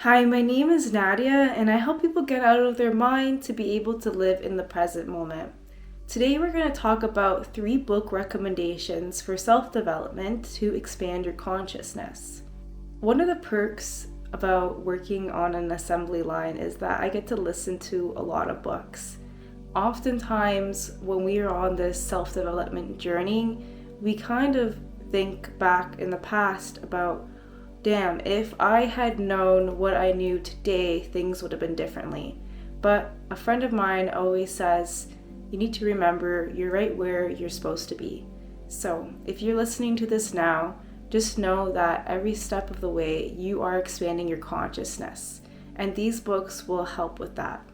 Hi, my name is Nadia, and I help people get out of their mind to be able to live in the present moment. Today, we're going to talk about 3 book recommendations for self-development to expand your consciousness. One of the perks about working on an assembly line is that I get to listen to a lot of books. Oftentimes, when we are on this self-development journey, we kind of think back in the past about, damn, if I had known what I knew today, things would have been differently. But a friend of mine always says, you need to remember you're right where you're supposed to be. So if you're listening to this now, just know that every step of the way you are expanding your consciousness, and these books will help with that.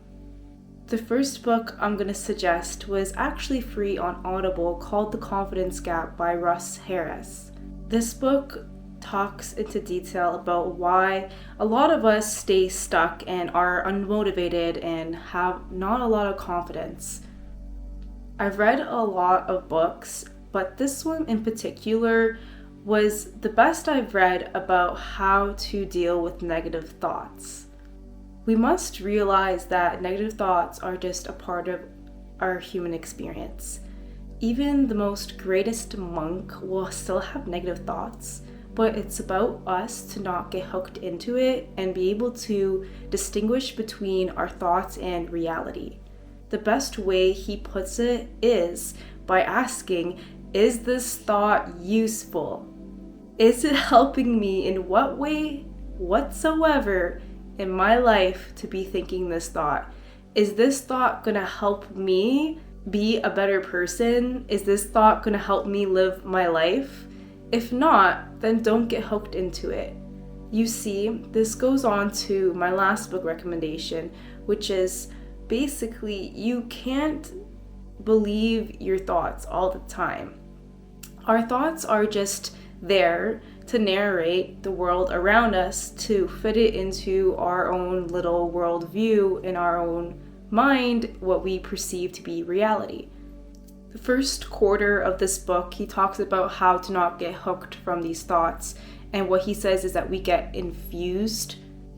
The first book I'm going to suggest was actually free on Audible, called The Confidence Gap by Russ Harris. This book talks into detail about why a lot of us stay stuck and are unmotivated and have not a lot of confidence. I've read a lot of books, but this one in particular was the best I've read about how to deal with negative thoughts. We must realize that negative thoughts are just a part of our human experience. Even the most greatest monk will still have negative thoughts, but it's about us to not get hooked into it and be able to distinguish between our thoughts and reality. The best way he puts it is by asking, is this thought useful? Is it helping me in what way whatsoever in my life to be thinking this thought? Is this thought gonna help me be a better person? Is this thought gonna help me live my life? If not, then don't get hooked into it. You see, this goes on to my last book recommendation, which is basically you can't believe your thoughts all the time. Our thoughts are just there to narrate the world around us, to fit it into our own little worldview in our own mind, what we perceive to be reality. The first quarter of this book, he talks about how to not get hooked from these thoughts. And what he says is that we get infused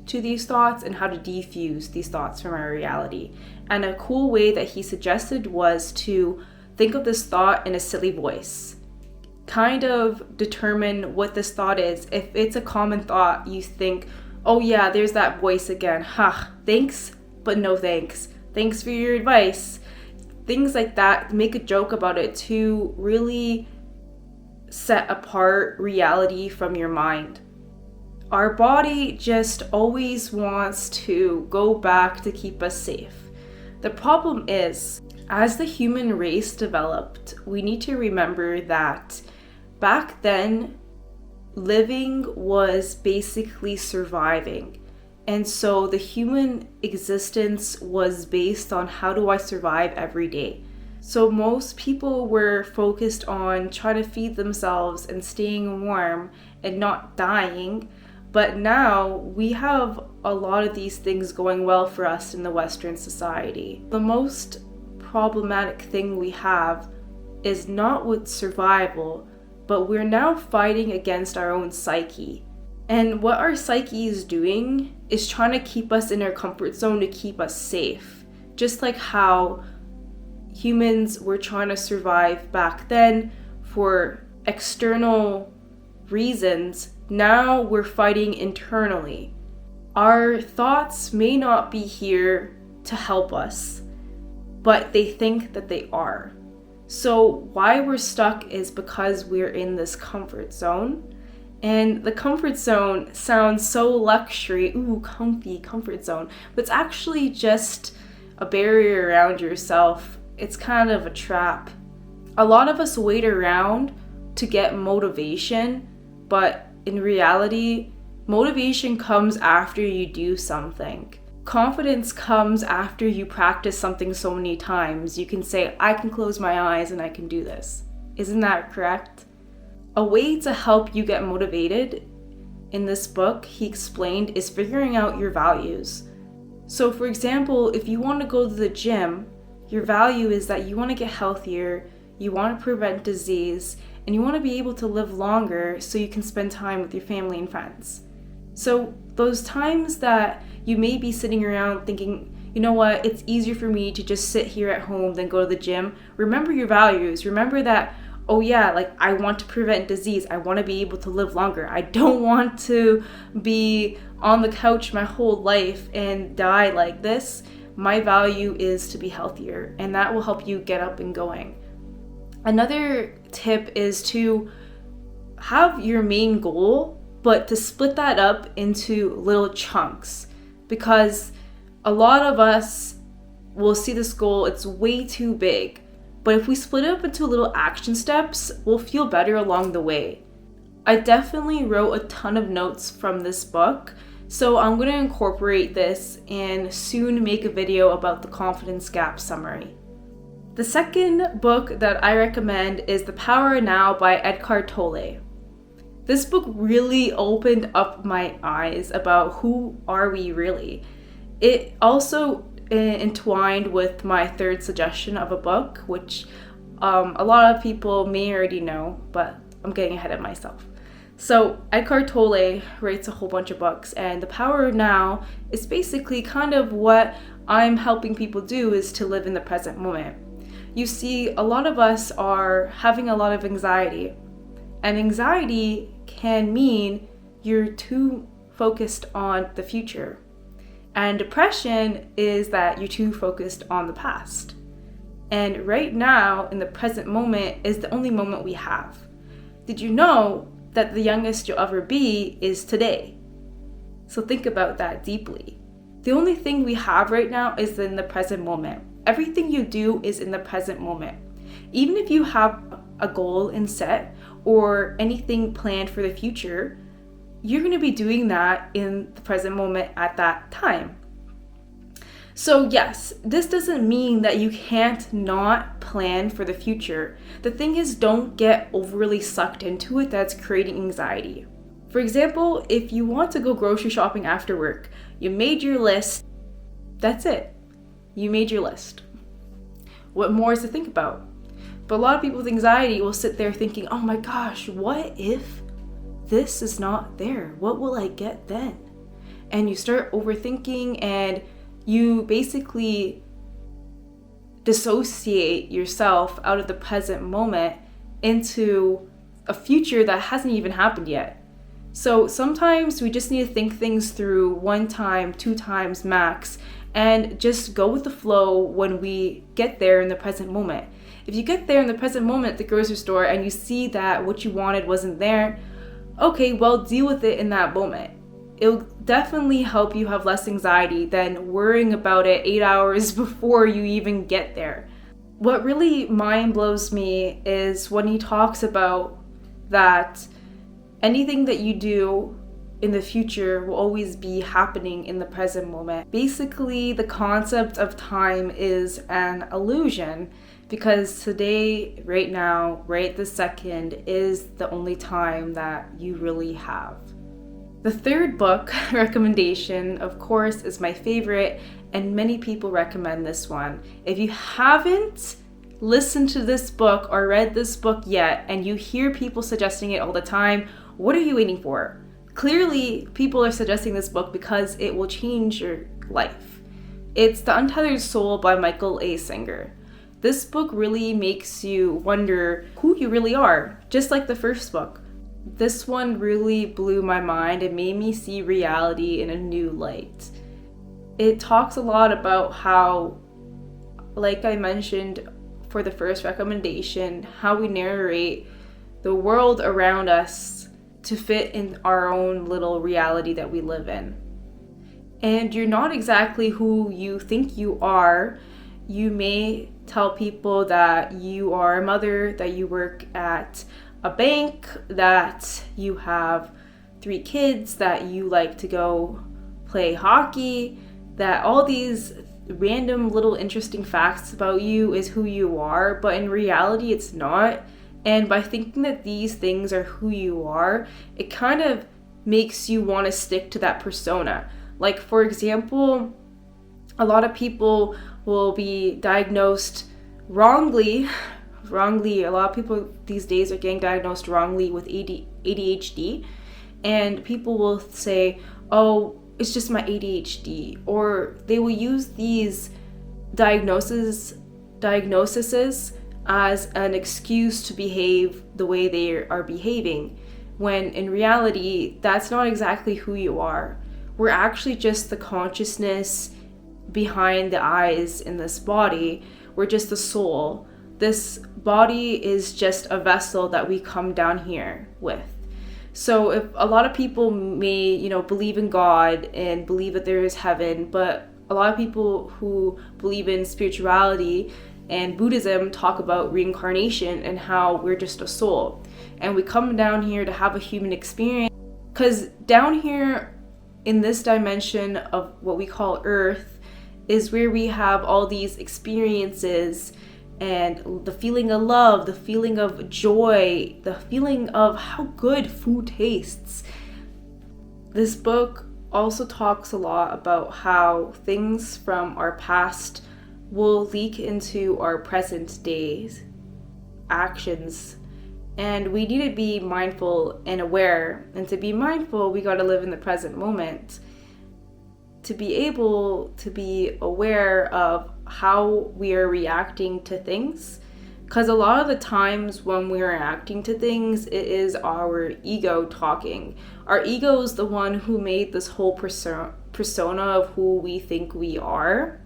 to these thoughts and how to defuse these thoughts from our reality. And a cool way that he suggested was to think of this thought in a silly voice. Kind of determine what this thought is. If it's a common thought, you think, oh yeah, there's that voice again. Thanks, but no thanks. Thanks for your advice. Things like that, make a joke about it to really set apart reality from your mind. Our body just always wants to go back to keep us safe. The problem is, as the human race developed, we need to remember that back then, living was basically surviving. And so the human existence was based on how do I survive every day. So most people were focused on trying to feed themselves and staying warm and not dying. But now we have a lot of these things going well for us in the Western society. The most problematic thing we have is not with survival, but we're now fighting against our own psyche. And what our psyche is doing is trying to keep us in our comfort zone to keep us safe. Just like how humans were trying to survive back then for external reasons, now we're fighting internally. Our thoughts may not be here to help us, but they think that they are. So why we're stuck is because we're in this comfort zone. And the comfort zone sounds so luxury, comfy, comfort zone, but it's actually just a barrier around yourself. It's kind of a trap. A lot of us wait around to get motivation, but in reality, motivation comes after you do something. Confidence comes after you practice something so many times. You can say, I can close my eyes and I can do this. Isn't that correct? A way to help you get motivated in this book, he explained, is figuring out your values. So for example, if you want to go to the gym, your value is that you want to get healthier, you want to prevent disease, and you want to be able to live longer so you can spend time with your family and friends. So those times that you may be sitting around thinking, you know what, it's easier for me to just sit here at home than go to the gym. Remember your values. Remember that, oh yeah, like I want to prevent disease. I want to be able to live longer. I don't want to be on the couch my whole life and die like this. My value is to be healthier, and that will help you get up and going. Another tip is to have your main goal, but to split that up into little chunks, because a lot of us will see this goal, it's way too big. But if we split it up into little action steps, we'll feel better along the way. I definitely wrote a ton of notes from this book, so I'm going to incorporate this and soon make a video about the confidence gap summary. The second book that I recommend is The Power of Now by Eckhart Tolle. This book really opened up my eyes about who are we really. It also entwined with my third suggestion of a book, which a lot of people may already know, but I'm getting ahead of myself. So Eckhart Tolle writes a whole bunch of books, and The Power of Now is basically kind of what I'm helping people do, is to live in the present moment. You see, a lot of us are having a lot of anxiety, and anxiety can mean you're too focused on the future. And depression is that you're too focused on the past. And right now, in the present moment, is the only moment we have. Did you know that the youngest you'll ever be is today? So think about that deeply. The only thing we have right now is in the present moment. Everything you do is in the present moment. Even if you have a goal in set or anything planned for the future, you're going to be doing that in the present moment at that time. So yes, this doesn't mean that you can't not plan for the future. The thing is, don't get overly sucked into it. That's creating anxiety. For example, if you want to go grocery shopping after work, you made your list, that's it. You made your list. What more is to think about? But a lot of people with anxiety will sit there thinking, oh my gosh, what if this is not there? What will I get then? And you start overthinking, and you basically dissociate yourself out of the present moment into a future that hasn't even happened yet. So sometimes we just need to think things through 1 time, 2 times max, and just go with the flow when we get there in the present moment. If you get there in the present moment at the grocery store and you see that what you wanted wasn't there, okay, well, deal with it in that moment. It'll definitely help you have less anxiety than worrying about it 8 hours before you even get there. What really mind blows me is when he talks about that anything that you do in the future will always be happening in the present moment. Basically, the concept of time is an illusion, because today, right now, right this second, is the only time that you really have. The third book recommendation, of course, is my favorite, and many people recommend this one. If you haven't listened to this book or read this book yet, and you hear people suggesting it all the time, what are you waiting for? Clearly, people are suggesting this book because it will change your life. It's The Untethered Soul by Michael A. Singer. This book really makes you wonder who you really are, just like the first book. This one really blew my mind and made me see reality in a new light. It talks a lot about how, like I mentioned for the first recommendation, how we narrate the world around us to fit in our own little reality that we live in. And you're not exactly who you think you are. You may tell people that you are a mother, that you work at a bank, that you have 3 kids, that you like to go play hockey, that all these random little interesting facts about you is who you are, but in reality it's not. And by thinking that these things are who you are, it kind of makes you want to stick to that persona. Like, for example, a lot of people will be diagnosed wrongly. A lot of people these days are getting diagnosed wrongly with ADHD. and people will say, oh, it's just my ADHD, or they will use these diagnoses as an excuse to behave the way they are behaving, when in reality, that's not exactly who you are. We're actually just the consciousness behind the eyes in this body. We're just the soul. This body is just a vessel that we come down here with. So if a lot of people may, believe in God and believe that there is heaven, but a lot of people who believe in spirituality and Buddhism talk about reincarnation and how we're just a soul. And we come down here to have a human experience, because down here in this dimension of what we call Earth is where we have all these experiences and the feeling of love, the feeling of joy, the feeling of how good food tastes. This book also talks a lot about how things from our past will leak into our present day's actions. And we need to be mindful and aware. And to be mindful, we got to live in the present moment. To be able to be aware of how we are reacting to things. Because a lot of the times when we're reacting to things, it is our ego talking. Our ego is the one who made this whole persona of who we think we are.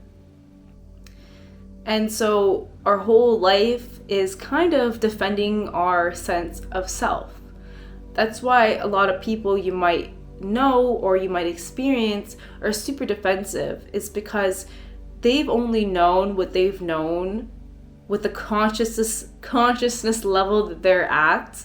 And so our whole life is kind of defending our sense of self. That's why a lot of people you might know or you might experience are super defensive. It's because they've only known what they've known with the consciousness level that they're at.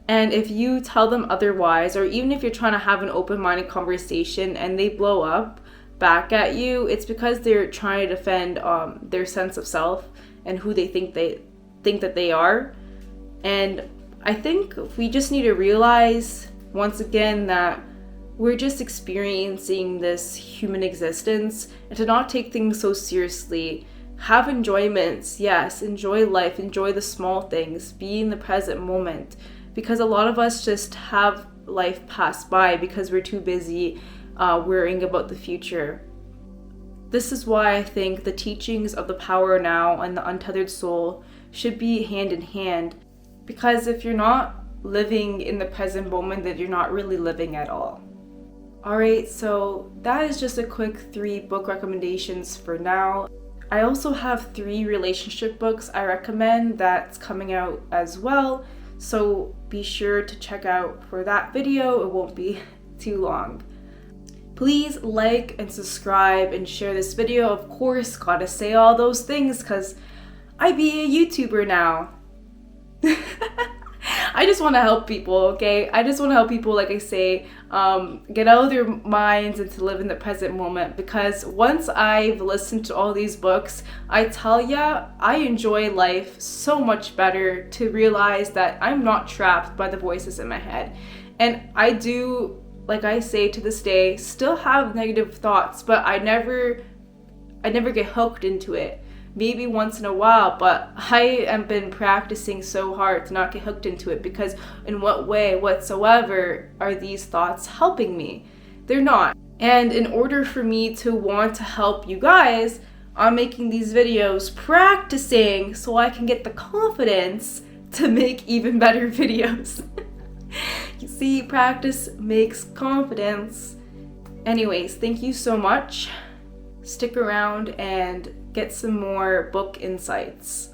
And if you tell them otherwise, or even if you're trying to have an open-minded conversation and they blow up back at you, it's because they're trying to defend their sense of self and who they think that they are. And I think we just need to realize once again that we're just experiencing this human existence, and to not take things so seriously. Have enjoyments, yes, enjoy life, enjoy the small things, be in the present moment, because a lot of us just have life pass by because we're too busy worrying about the future. This is why I think the teachings of the Power Now and the Untethered Soul should be hand in hand, because if you're not living in the present moment, then you're not really living at all. Alright, so that is just a quick 3 book recommendations for now. I also have 3 relationship books I recommend that's coming out as well, so be sure to check out for that video. It won't be too long. Please like and subscribe and share this video. Of course, gotta say all those things because I be a YouTuber now. I just want to help people, okay? I just want to help people, like I say, get out of their minds and to live in the present moment, because once I've listened to all these books, I tell ya, I enjoy life so much better to realize that I'm not trapped by the voices in my head. And I do, like I say to this day, still have negative thoughts, but I never get hooked into it. Maybe once in a while, but I have been practicing so hard to not get hooked into it, because in what way whatsoever are these thoughts helping me? They're not. And in order for me to want to help you guys, I'm making these videos practicing so I can get the confidence to make even better videos. You see, practice makes confidence. Anyways, thank you so much. Stick around and get some more book insights.